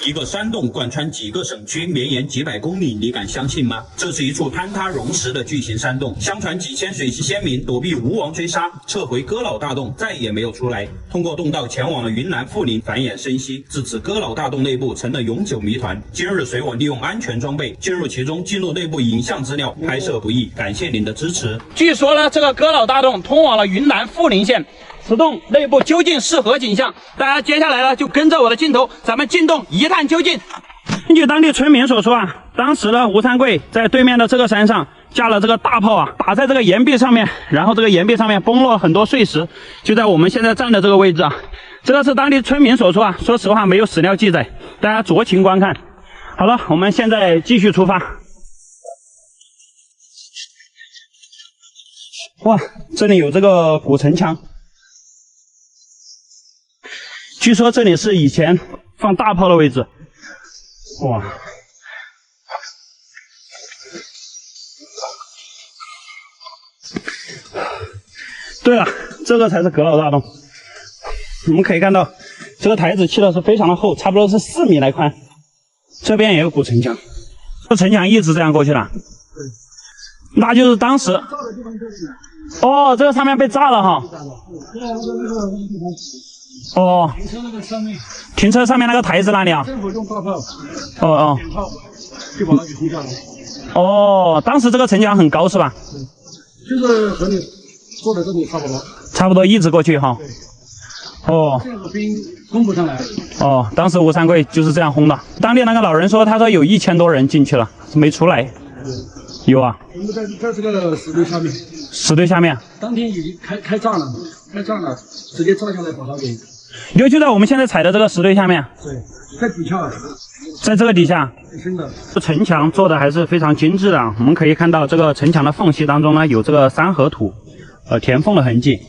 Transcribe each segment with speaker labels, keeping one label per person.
Speaker 1: 一个山洞贯穿几个省区，绵延几百公里，你敢相信吗？这是一处坍塌溶石的巨型山洞，相传几千水系先民躲避吴王追杀，撤回哥老大洞，再也没有出来。通过洞道前往了云南富临，繁衍生息，自此哥老大洞内部成了永久谜团。今日随我利用安全装备进入其中，记录内部影像资料，拍摄不易，感谢您的支持。据说呢，这个哥老大洞通往了云南富临县。 此洞内部究竟是何景象？大家接下来呢就跟着我的镜头，咱们进洞一探究竟。根据当地村民所说啊，当时呢吴三桂在对面的这个山上架了这个大炮啊，打在这个岩壁上面，然后这个岩壁上面崩落很多碎石，就在我们现在站的这个位置啊。这个是当地村民所说啊，说实话没有史料记载，大家酌情观看。好了，我们现在继续出发。哇，这里有这个古城墙。 据说这里是以前放大炮的位置，哇！对了，这个才是哥老大洞。我们可以看到，这个台子砌的是非常的厚，差不多是4米来宽。这边也有古城墙，这城墙一直这样过去了。那就是当时。哦，这个上面被炸了哈。哦，停车那个上面，停车上面那个台子那里啊？政府用大炮，点炮，就把它给轰下来。哦，当时这个城墙很高是吧？对，就是和你坐在这里差不多。差不多一直过去哈。哦。这个兵轰不上来。哦，当时吴三桂就是这样轰的。当地那个老人说，他说有1000多人进去了，没出来。有啊。我们在这个石堆下面。石堆下面。当天已经开炸了。 开炸了，直接炸下来把它给。就在我们现在踩的这个石堆下面。对，在底下，在这个底下。真的。这城墙做的还是非常精致的啊！我们可以看到这个城墙的缝隙当中呢，有这个3合土，填缝的痕迹。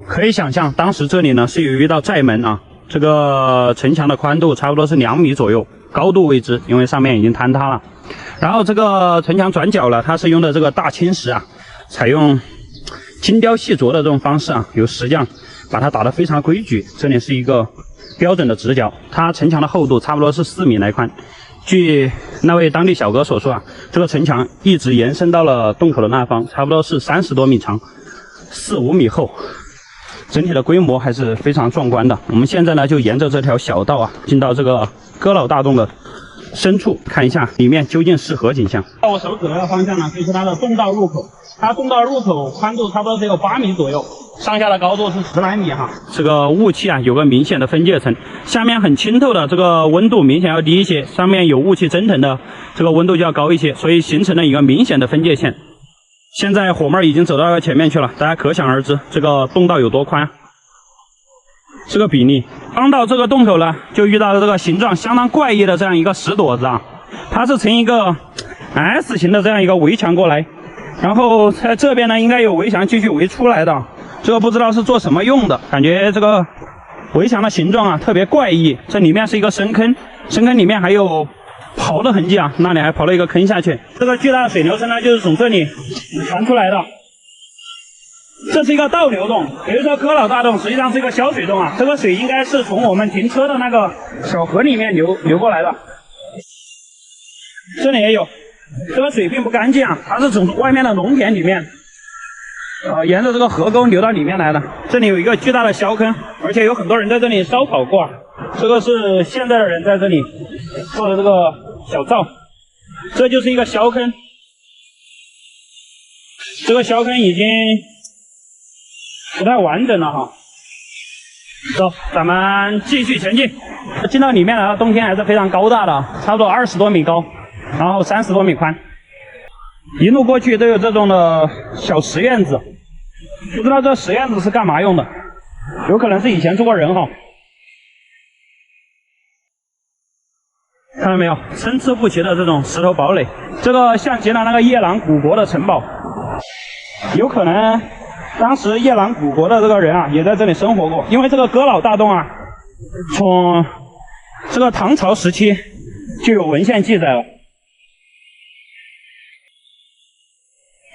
Speaker 1: 可以想象，当时这里呢是有一道寨门啊，这个城墙的宽度差不多是2米左右，高度未知，因为上面已经坍塌了。然后这个城墙转角了，它是用的这个大青石啊，采用 精雕细琢的这种方式啊，由石匠把它打得非常规矩。这里是一个标准的直角，它城墙的厚度差不多是4米来宽。据那位当地小哥所说啊，这个城墙一直延伸到了洞口的那方，差不多是30多米长，4、5米厚，整体的规模还是非常壮观的。我们现在呢就沿着这条小道啊，进到这个哥老大洞的 深处看一下里面究竟是何景象。到我手指的方向呢，就是它的洞道入口。它洞道入口宽度差不多只有8米左右，上下的高度是10来米哈。这个雾气啊有个明显的分界层，下面很清透的这个温度明显要低一些，上面有雾气蒸腾的这个温度就要高一些，所以形成了一个明显的分界线。现在火妹已经走到前面去了，大家可想而知这个洞道有多宽。 这个比例，刚到这个洞口呢，就遇到了这个形状相当怪异的这样一个石垛子啊，它是呈一个 S 型的这样一个围墙过来，然后在这边呢应该有围墙继续围出来的，这个不知道是做什么用的，感觉这个围墙的形状啊特别怪异，这里面是一个深坑，深坑里面还有刨的痕迹啊，那里还刨了一个坑下去，这个巨大的水流声呢就是从这里传出来的。 这是一个倒流洞，比如说哥老大洞实际上是一个小水洞啊，这个水应该是从我们停车的那个小河里面流过来的。这里也有，这个水并不干净啊，它是从外面的农田里面，沿着这个河沟流到里面来的。这里有一个巨大的小坑，而且有很多人在这里烧烤过啊。这个是现在的人在这里做的这个小灶，这就是一个小坑。这个小坑已经 不太完整了哈，走，咱们继续前进。进到里面来了，洞天还是非常高大的，差不多20多米高，然后30多米宽。一路过去都有这种的小石院子，不知道这石院子是干嘛用的，有可能是以前住过人哈。看到没有，参差不齐的这种石头堡垒，这个像极了那个夜郎古国的城堡，有可能 当时夜郎古国的这个人啊，也在这里生活过。因为这个哥老大洞啊，从这个唐朝时期就有文献记载了。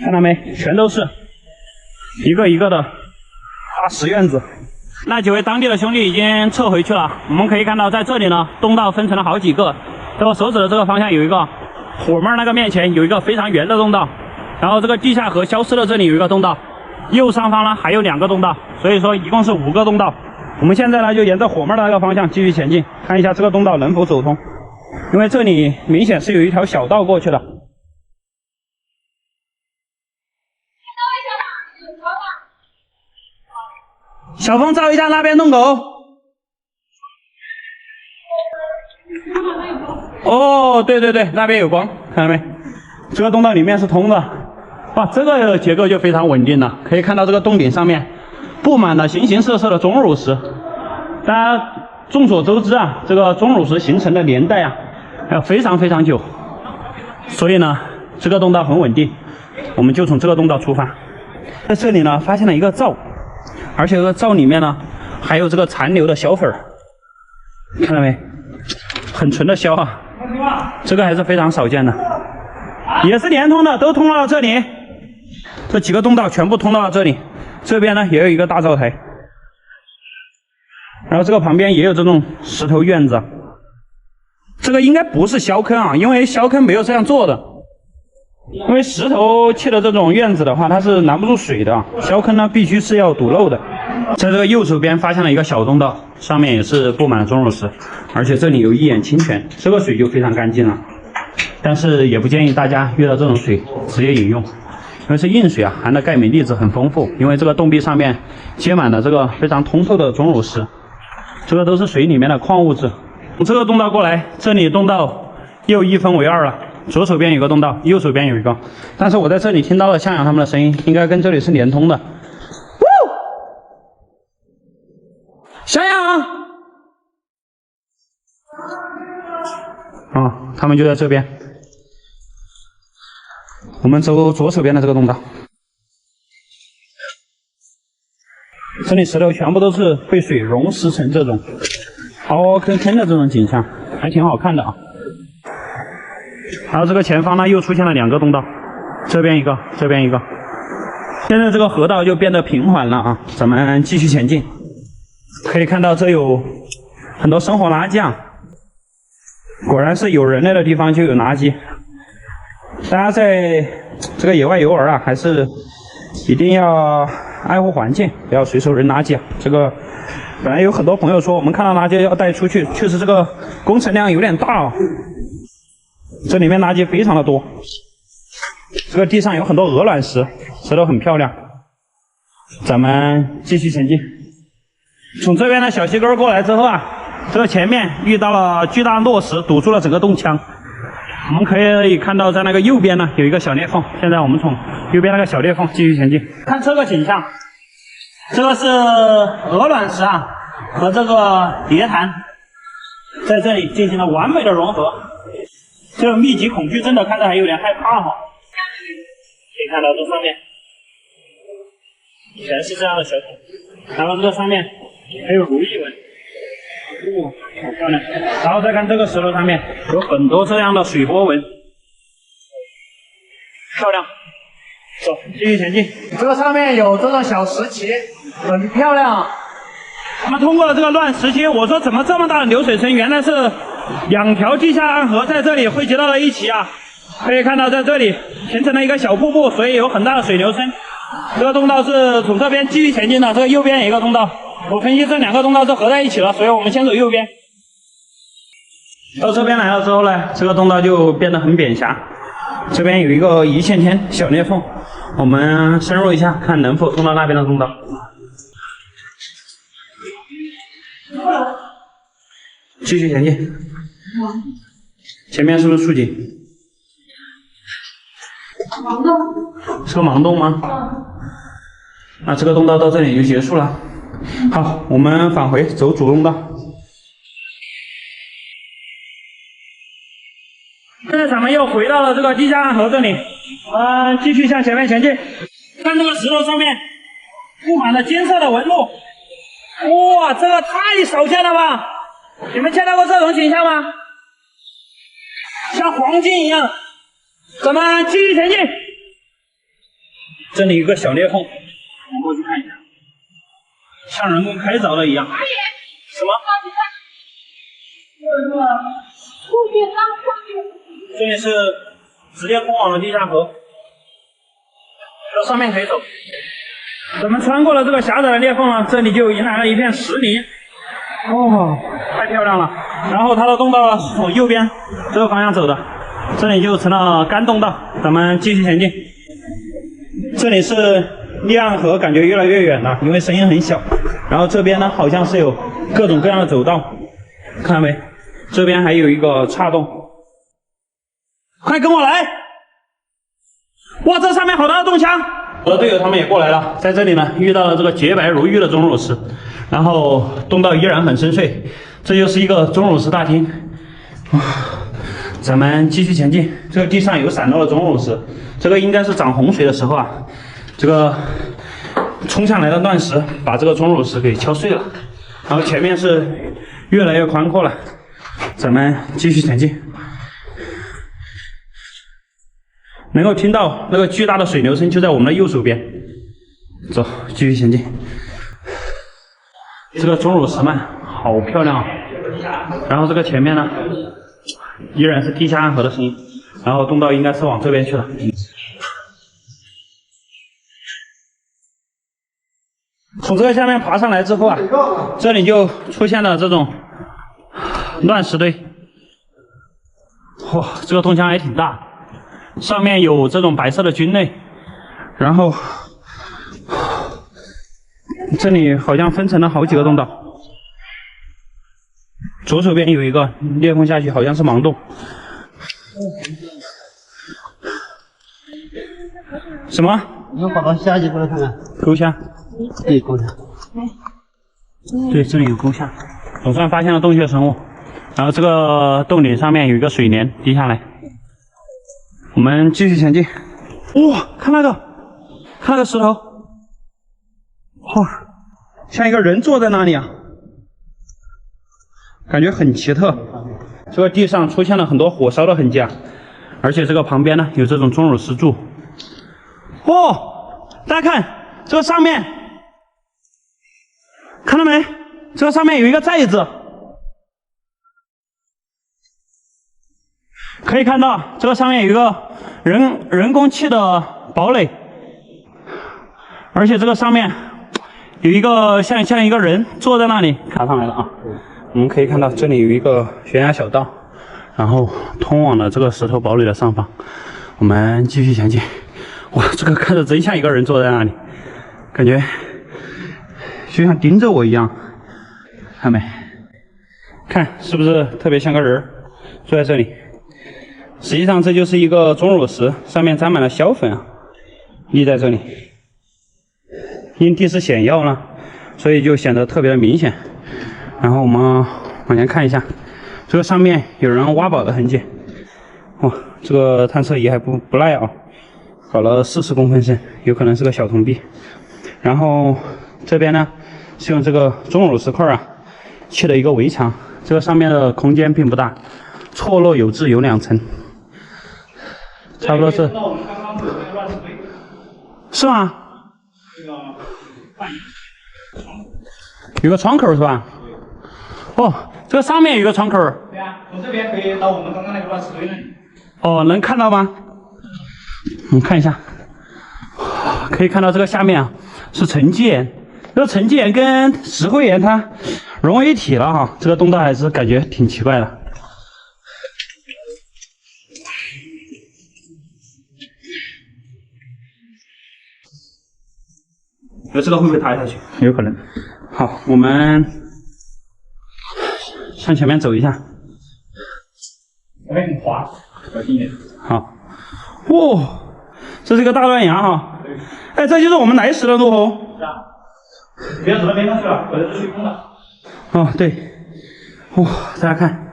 Speaker 1: 看到没？全都是一个一个的大石院子，那几位当地的兄弟已经撤回去了。我们可以看到，在这里呢，东道分成了好几个。在我手指的这个方向有一个，火妹那个面前有一个非常圆的通道，然后这个地下河消失的这里有一个通道，右上方呢还有2个通道，所以说一共是5个通道。我们现在呢就沿着火妹的那个方向继续前进，看一下这个通道能否走通，因为这里明显是有一条小道过去的。小峰照一下那边洞口。哦，对对对，那边有光，看到没？这个洞道里面是通的。哇，这个结构就非常稳定了。可以看到这个洞顶上面布满了形形色色的钟乳石。大家众所周知啊，这个钟乳石形成的年代啊，还有非常非常久。所以呢，这个洞道很稳定。我们就从这个洞道出发。在这里呢，发现了一个灶。而且这个灶里面呢，还有这个残留的小粉儿，看到没？很纯的硝啊，这个还是非常少见的，也是连通的，都通到了这里。这几个通道全部通到了这里，这边呢也有一个大灶台，然后这个旁边也有这种石头院子，这个应该不是硝坑啊，因为硝坑没有这样做的。因为石头砌的这种院子的话，它是拦不住水的，硝坑呢必须是要堵漏的。在这个右手边发现了一个小通道，上面也是布满了钟乳石，而且这里有一眼清泉，这个水就非常干净了。但是也不建议大家遇到这种水直接饮用，因为是硬水啊，含的钙镁离子很丰富。因为这个洞壁上面结满了这个非常通透的钟乳石，这个都是水里面的矿物质。从这个洞道过来，这里洞道又一分为2了。左手边有个洞道，右手边有一个，但是我在这里听到了向阳他们的声音，应该跟这里是连通的。向阳，他们就在这边。我们走左手边的这个洞道，这里石头全部都是被水溶蚀成这种凹凹坑坑的这种景象，还挺好看的啊。然后这个前方呢又出现了2个洞道，这边一个，这边一个。现在这个河道就变得平缓了啊，咱们继续前进。可以看到这有很多生活垃圾啊，果然是有人类的地方就有垃圾。大家在这个野外游玩啊，还是一定要爱护环境，不要随手扔垃圾啊。这个本来有很多朋友说我们看到垃圾要带出去，确实这个工程量有点大哦。这里面垃圾非常的多，这个地上有很多鹅卵石，石头很漂亮。咱们继续前进。从这边的小溪沟过来之后啊，这个前面遇到了巨大落石，堵住了整个洞腔。我们可以看到，在那个右边呢有一个小裂缝。现在我们从右边那个小裂缝继续前进。看这个景象，这个是鹅卵石啊和这个叠潭在这里进行了完美的融合。这个密集恐惧症的看着还有点害怕哈。可以看到这上面全是这样的小孔，然后这个上面还有如意纹，好漂亮。然后再看这个石头上面有很多这样的水波纹，漂亮。走，继续前进。这个上面有这种小石旗，很漂亮。我们通过了这个乱石期，我说怎么这么大的流水声？原来是2条地下暗河在这里汇集到了一起啊！可以看到，在这里形成了一个小瀑布，所以有很大的水流声。这个通道是从这边继续前进的，这个右边有一个通道。我分析这2个通道是合在一起了，所以我们先走右边。到这边来了之后呢，这个通道就变得很扁狭，这边有一个一线天小裂缝，我们深入一下，看能否通到那边的通道。继续前进。前面是不是竖井？盲洞。是个盲洞吗？那这个通道到这里就结束了。好，我们返回走主通道。现在咱们又回到了这个地下暗河这里，继续向前面前进。看这个石头上面布满了金色的纹路，哇，这个太少见了吧！你们见到过这种景象吗？像黄金一样。咱们继续前进。这里有个小裂缝，我们过去看一下。像人工开凿的一样。什么？这里是直接通往了地下河，这上面可以走。咱们穿过了这个狭窄的裂缝了，这里就迎来了一片石林。哦，太漂亮了。然后它的洞道是从右边这个方向走的，这里就成了干洞道。咱们继续前进。这里是离岸河，感觉越来越远了，因为声音很小。然后这边呢，好像是有各种各样的走道，看到没？这边还有一个岔洞，快跟我来！哇，这上面好大的洞腔！我的队友他们也过来了，在这里呢遇到了这个洁白如玉的钟乳石，然后洞道依然很深邃，这就是一个钟乳石大厅。咱们继续前进，这个地上有散落的钟乳石，这个应该是涨洪水的时候啊，这个冲上来的乱石把这个钟乳石给敲碎了，然后前面是越来越宽阔了。咱们继续前进，能够听到那个巨大的水流声就在我们的右手边。走，继续前进。这个钟乳石嘛，好漂亮啊！然后这个前面呢，依然是地下暗河的声音，然后洞道应该是往这边去了。从这个下面爬上来之后啊，这里就出现了这种乱石堆。哇，这个洞腔还挺大，上面有这种白色的菌类，然后这里好像分成了好几个洞道。左手边有一个裂缝下去，好像是盲洞。什么？
Speaker 2: 我们跑到下去过来看看。
Speaker 1: 沟虾。
Speaker 2: 对，沟虾。
Speaker 1: 对，这里有沟虾，总算发现了洞穴生物。然后这个洞顶上面有一个水帘滴下来。我们继续前进。哇，看那个石头，哇，像一个人坐在那里啊，感觉很奇特。这个地上出现了很多火烧的痕迹啊，而且这个旁边呢有这种钟乳石柱。哦，大家看这个上面，看到没？这个上面有一个寨子。可以看到，这个上面有一个人工砌的堡垒，而且这个上面有一个像一个人坐在那里，卡上来了啊！我们可以看到这里有一个悬崖小道，然后通往了这个石头堡垒的上方。我们继续前进。哇，这个看着真像一个人坐在那里，感觉就像盯着我一样。看没？看是不是特别像个人坐在这里？实际上这就是一个钟乳石，上面沾满了硝粉啊，立在这里。因地势险要呢，所以就显得特别的明显。然后我们往前看一下，这个上面有人挖宝的痕迹。哇，这个探测仪还不赖啊，搞了40公分深，有可能是个小铜币。然后这边呢是用这个钟乳石块啊砌的一个围墙，这个上面的空间并不大，错落有致，有2层。差不多是，是吗？有个窗口是吧？哦，这个上面有个窗口。对啊，从这边可以到我们刚刚那个乱石堆那里。哦，能看到吗？我们看一下，可以看到这个下面啊是沉积岩，这个沉积岩跟石灰岩它融为一体了哈，这个洞道还是感觉挺奇怪的。这个会不会塌下去？有可能。好，我们向前面走一下。那边很滑，小心一点。好。哇，这是一个大断崖哈。哎，这就是我们来时的路哦。是啊。不要走到边上去了，否则是虚空的。哦，对。哇，大家看，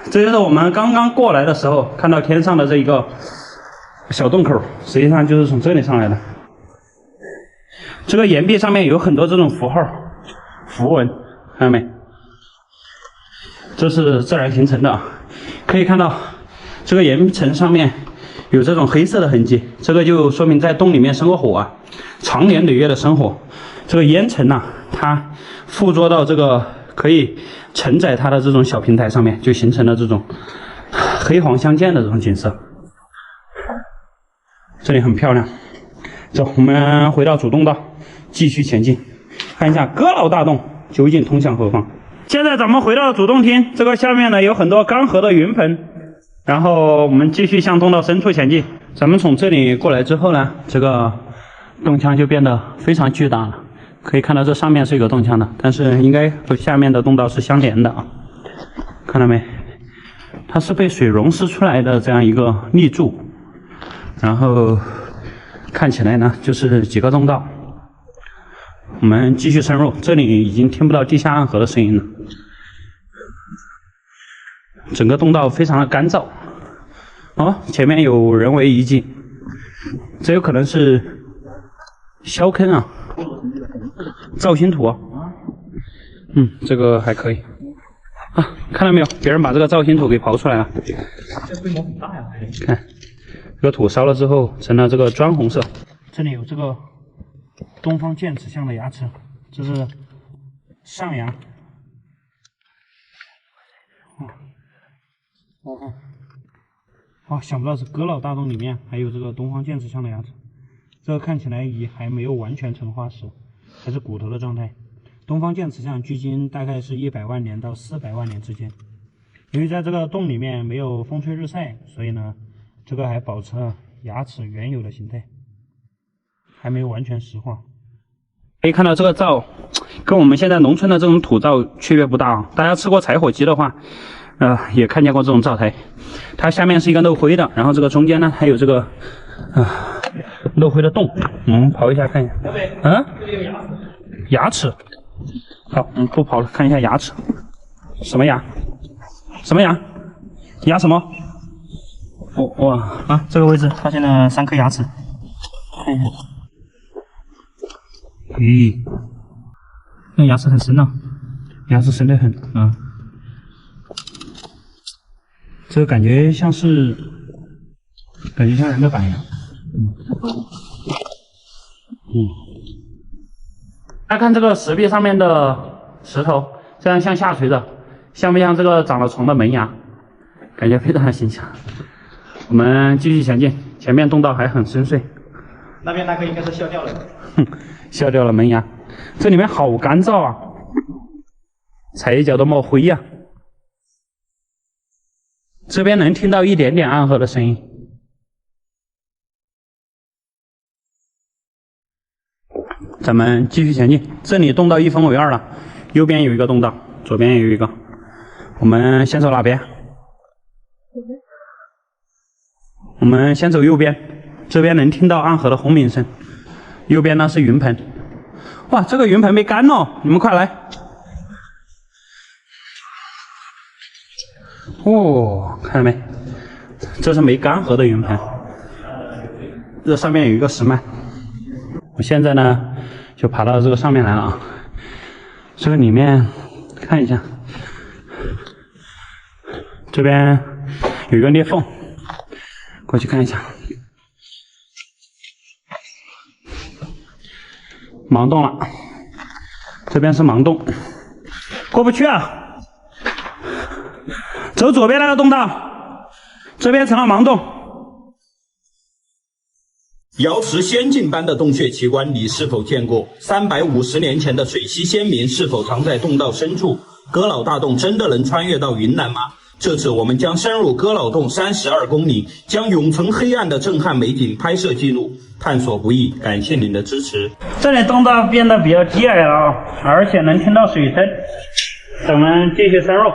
Speaker 1: 这就是我们刚刚过来的时候看到天上的这一个小洞口，实际上就是从这里上来的。这个岩壁上面有很多这种符号、符文，看到没？这是自然形成的，可以看到这个岩层上面有这种黑色的痕迹，这个就说明在洞里面生过火啊，长年累月的生活，这个烟尘呐，它附着到这个可以承载它的这种小平台上面，就形成了这种黑黄相间的这种景色。这里很漂亮。走，我们回到主洞道，继续前进，看一下阁老大洞究竟通向何方。现在咱们回到主洞厅，这个下面呢有很多干涸的云盆，然后我们继续向洞道深处前进。咱们从这里过来之后呢，这个洞腔就变得非常巨大了。可以看到这上面是有个洞腔的，但是应该和下面的洞道是相连的啊。看到没？它是被水溶蚀出来的这样一个立柱，然后看起来呢就是几个洞道。我们继续深入，这里已经听不到地下暗河的声音了。整个洞道非常的干燥。哦，前面有人为遗迹，这有可能是削坑啊，造型图啊。这个还可以啊，看到没有？别人把这个造型图给刨出来了。这规模很大呀！看，这个土烧了之后成了这个砖红色。这里有这个东方剑齿象的牙齿，这是上牙。想不到是阁老大洞里面还有这个东方剑齿象的牙齿，这个看起来也还没有完全成化石，还是骨头的状态。东方剑齿象距今大概是100万年到400万年之间。由于在这个洞里面没有风吹日晒，所以呢，这个还保持了牙齿原有的形态，还没有完全石化。可以看到这个灶跟我们现在农村的这种土灶区别不大啊。大家吃过柴火鸡的话，也看见过这种灶台，它下面是一个漏灰的，然后这个中间呢还有这个漏灰的洞。我们刨一下看一下。牙齿。好，我们不刨了，看一下牙齿。什么牙？什么牙？牙什么？这个位置发现了3颗牙齿，看一下。咦，那牙齿很深啊，牙齿深得很啊。这个感觉像人的板一样。大家看这个石壁上面的石头，这样向下垂的，像不像这个长了虫的门牙？感觉非常的形象。我们继续前进，前面洞道还很深邃。
Speaker 2: 那边那个应该是削掉了。
Speaker 1: 削掉了门牙。这里面好干燥啊，踩一脚都冒灰呀。这边能听到一点点暗河的声音。咱们继续前进，这里洞道一分为二了，右边有一个洞道，左边也有一个。我们先走哪边？我们先走右边，这边能听到暗河的轰鸣声。右边呢是云盆。哇，这个云盆被干了，你们快来！看到没？这是没干涸的云盆，这上面有一个石幔。我现在呢就爬到这个上面来了啊。这个里面看一下，这边有一个裂缝，过去看一下。盲洞了，这边是盲洞，过不去啊。走左边那个洞道，这边成了盲洞。
Speaker 3: 瑶池仙境般的洞穴奇观，你是否见过？350年前的水西先民是否藏在洞道深处？阁老大洞真的能穿越到云南吗？这次我们将深入阁老洞32公里，将永存黑暗的震撼美景拍摄记录，探索不易，感谢您的支持。
Speaker 1: 这里洞道变得比较低矮了啊，而且能听到水声。咱们继续深入。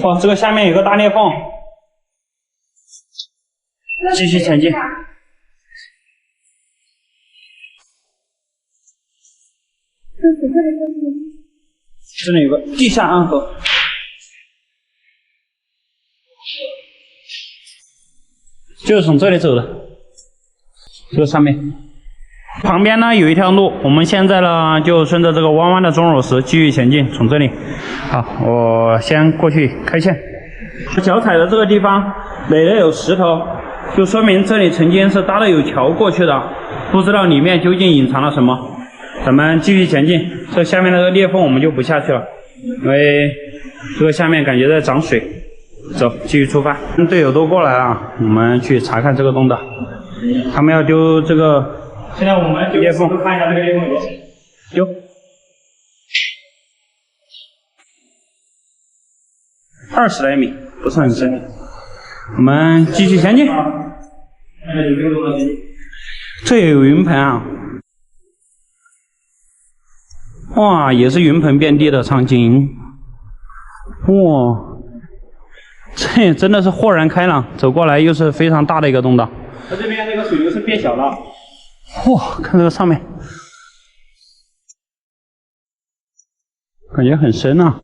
Speaker 1: 哇，这个下面有个大裂缝，继续前进。这里有个地下暗河，就是从这里走的，这个上面。旁边呢有一条路，我们现在呢就顺着这个弯弯的钟乳石继续前进，从这里。好，我先过去开线。脚踩的这个地方垒的有石头，就说明这里曾经是搭的有桥过去的，不知道里面究竟隐藏了什么。咱们继续前进，这下面那个裂缝我们就不下去了，因为这个下面感觉在涨水。走，继续出发。队友都过来了，我们去查看这个洞道。他们要丢这个，
Speaker 2: 现在我们
Speaker 1: 裂缝，
Speaker 2: 看一下这个裂缝有多深。
Speaker 1: 丢。20来米，不是很深。我们继续前进。这也有云盆啊！哇，也是云盆遍地的场景。哇，这真的是豁然开朗。走过来又是非常大的一个洞道。
Speaker 2: 它这边那个水流是变小了。
Speaker 1: 哇，看这个上面，感觉很深啊。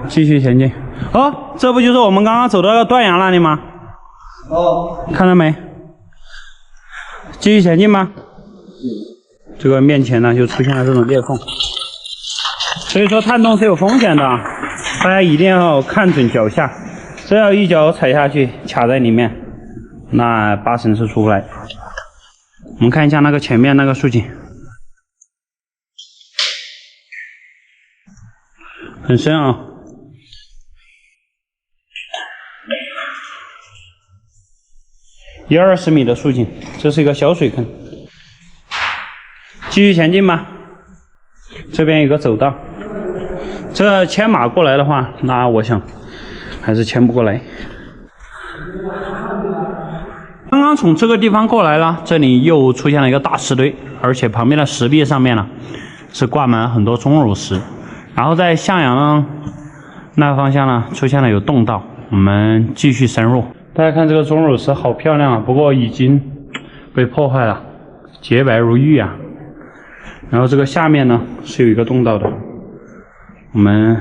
Speaker 1: 继续前进。哦，这不就是我们刚刚走到那个断崖那里吗？
Speaker 2: 哦，
Speaker 1: 看到没？继续前进吧。这个面前呢就出现了这种裂缝，所以说探洞是有风险的，大家一定要看准脚下，只要一脚踩下去卡在里面，那8成是出不来。我们看一下那个前面那个竖井，很深啊。20米的竖井，这是一个小水坑。继续前进吧。这边有个走道，这牵马过来的话，那我想还是牵不过来。刚刚从这个地方过来了，这里又出现了一个大石堆，而且旁边的石壁上面呢是挂满了很多钟乳石。然后在向阳那个方向呢出现了有洞道，我们继续深入。大家看这个钟乳石好漂亮啊，不过已经被破坏了，洁白如玉啊。然后这个下面呢是有一个洞道的，我们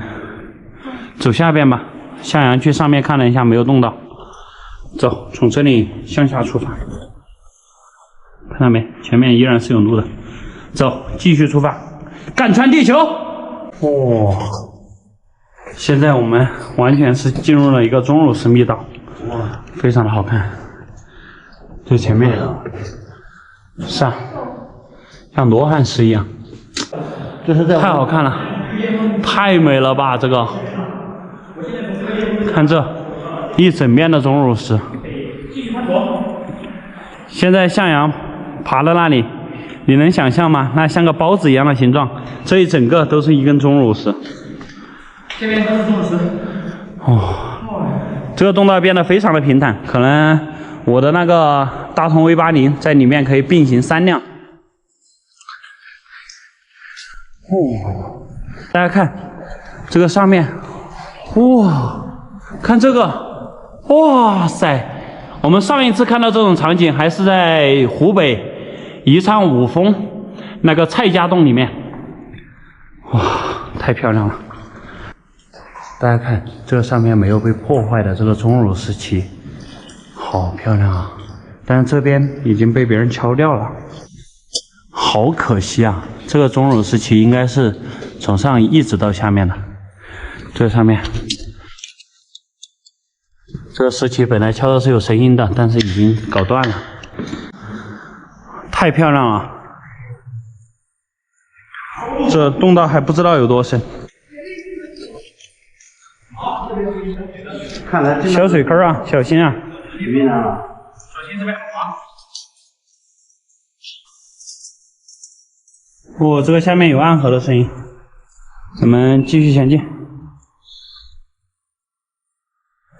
Speaker 1: 走下边吧。向阳去上面看了一下，没有洞道。走，从这里向下出发，看到没？前面依然是有路的。走，继续出发，干穿地球。哇！现在我们完全是进入了一个钟乳石密道，哇，非常的好看。这前面是啊，像罗汉石一样，太好看了，太美了吧！这个，看这一整面的钟乳石。现在向阳爬到那里，你能想象吗？那像个包子一样的形状，这一整个都是一根钟乳石。
Speaker 2: 这边都是钟乳石。
Speaker 1: 哦，这个洞道变得非常的平坦，可能我的那个大通 V80在里面可以并行3辆。哦，大家看这个上面，哇，看这个，哇塞！我们上一次看到这种场景还是在湖北宜昌五峰那个蔡家洞里面，哇，太漂亮了！大家看这上面没有被破坏的这个钟乳石旗，好漂亮啊！但是这边已经被别人敲掉了，好可惜啊！这个钟乳石旗应该是从上一直到下面的，这上面。这个石旗本来敲的是有声音的，但是已经搞断了，太漂亮了！这洞道还不知道有多深，
Speaker 2: 看来
Speaker 1: 小水坑啊，小心啊！
Speaker 2: 里面啊，小心这边好滑。
Speaker 1: 哦，这个下面有暗河的声音，我们继续前进。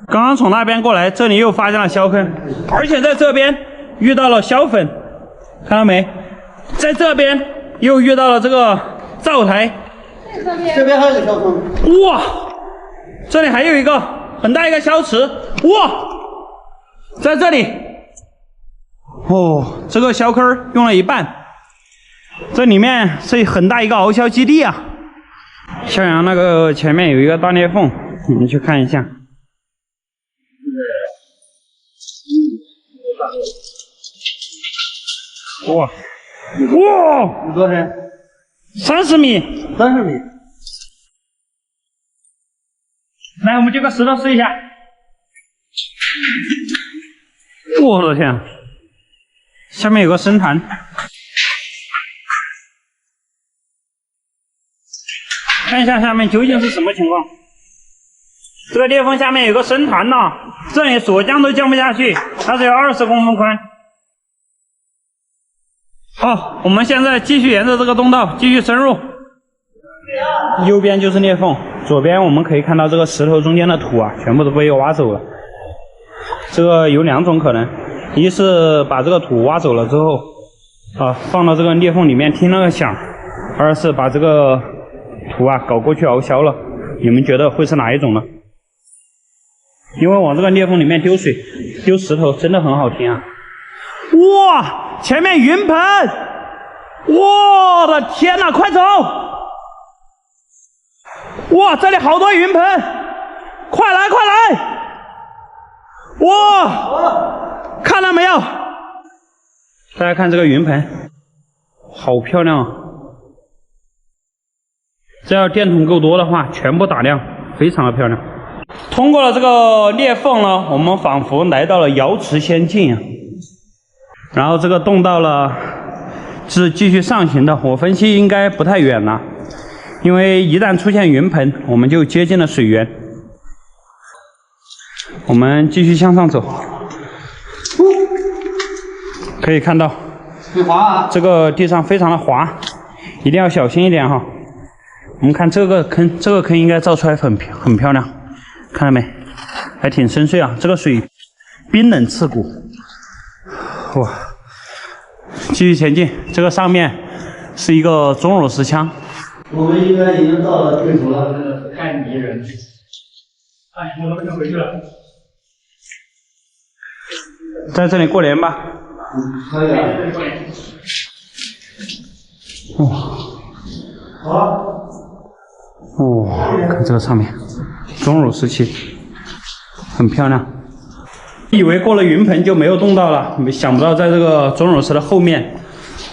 Speaker 1: 刚刚从那边过来，这里又发现了小坑，而且在这边遇到了小粉，看到没？在这边又遇到了这个灶台，
Speaker 2: 这边还有小坑。
Speaker 1: 哇，这里还有一个很大一个小池，哇，在这里，哦，这个小坑用了一半，这里面是很大一个翱翔基地啊。向阳那个前面有一个大裂缝，你们去看一下。哇哇！
Speaker 2: 有多深
Speaker 1: ？30米。
Speaker 2: ？30米。
Speaker 1: 来，我们接个石头试一下。我的天，下面有个深潭。看一下下面究竟是什么情况。这个裂缝下面有个深潭呐，这里锁降都降不下去，它只有20公分宽。好，我们现在继续沿着这个洞道继续深入。右边就是裂缝，左边我们可以看到这个石头中间的土啊，全部都被挖走了。这个有2种可能，一是把这个土挖走了之后放到这个裂缝里面听那个响，二是把这个土啊搞过去熬销了。你们觉得会是哪一种呢？因为往这个裂缝里面丢水丢石头真的很好听啊。哇，前面云盆，我的天哪，快走！哇，这里好多云盆，快来快来！哇，看到没有？大家看这个云盆，好漂亮啊！只要电筒够多的话，全部打亮，非常的漂亮。通过了这个裂缝呢，我们仿佛来到了瑶池仙境啊。然后这个洞道了是继续上行的，我分析应该不太远了，因为一旦出现云盆，我们就接近了水源。我们继续向上走，可以看到这个地上非常的滑，一定要小心一点哈。我们看这个坑，这个坑应该造出来很漂亮，看到没？还挺深邃啊，这个水冰冷刺骨。哇！继续前进，这个上面是一个钟乳石腔。
Speaker 2: 我们应该已经到了尽头了，真的是
Speaker 1: 太迷人。哎，我们就回去了。在这里过年吧。
Speaker 2: 可以啊。
Speaker 1: 哇！
Speaker 2: 好。
Speaker 1: 哇，看这个上面，钟乳石器，很漂亮。以为过了云盆就没有洞道了，想不到在这个钟乳石的后面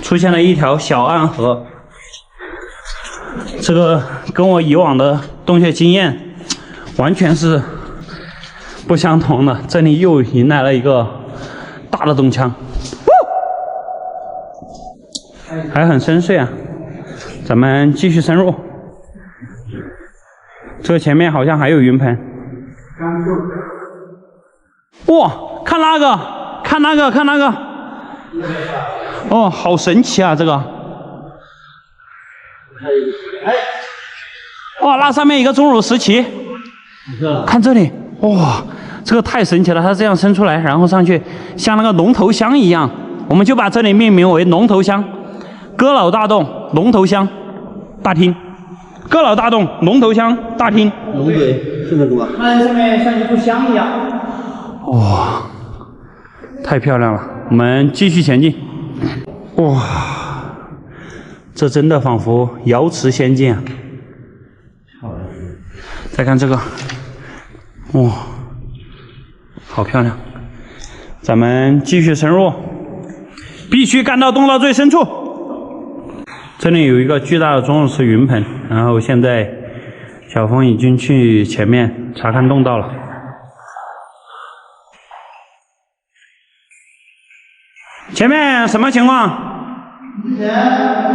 Speaker 1: 出现了一条小暗河。这个跟我以往的洞穴经验完全是不相同的，这里又迎来了一个大的洞腔，还很深邃啊。咱们继续深入，这前面好像还有云盆。哇，看那个，看那个，看那个！哦，好神奇啊，这个！哇，那上面一个钟乳石旗，看这里，哇，这个太神奇了！它这样伸出来，然后上去，像那个龙头箱一样，我们就把这里命名为龙头箱，哥老大洞龙头箱大厅，哥老大洞龙头箱大厅。
Speaker 2: 龙嘴是那个吧？
Speaker 1: 看上面像一炷香一样。哇，太漂亮了！我们继续前进。哇，这真的仿佛瑶池仙境啊！再看这个，哇，好漂亮！咱们继续深入，必须干到洞道最深处。这里有一个巨大的钟乳石云盆，然后现在小峰已经去前面查看洞道了。前面什么情况？
Speaker 2: 之前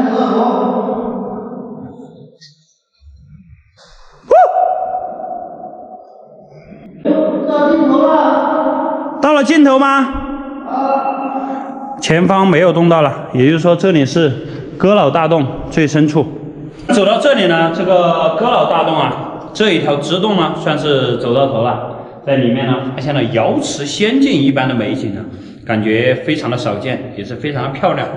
Speaker 2: 没走头。到尽头了。
Speaker 1: 到了尽头吗？前方没有洞道了，也就是说这里是哥老大洞最深处。走到这里呢，这个哥老大洞啊，这一条支洞呢，算是走到头了。在里面呢，发现了瑶池仙境一般的美景啊。感觉非常的少见，也是非常的漂亮。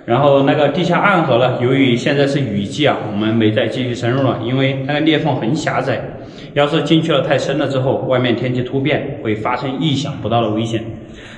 Speaker 1: 然后那个地下暗河呢，由于现在是雨季啊，我们没再继续深入了，因为那个裂缝很狭窄，要是进去了太深了之后，外面天气突变，会发生意想不到的危险。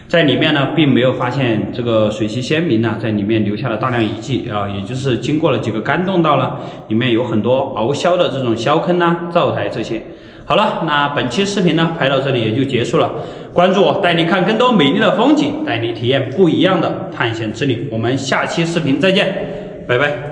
Speaker 1: 在里面呢，并没有发现这个水系先民呢，在里面留下了大量遗迹啊，也就是经过了几个干洞道了，里面有很多熬销的这种销坑呐、灶台这些。好了，那本期视频呢，拍到这里也就结束了。关注我，带你看更多美丽的风景，带你体验不一样的探险之旅。我们下期视频再见，拜拜。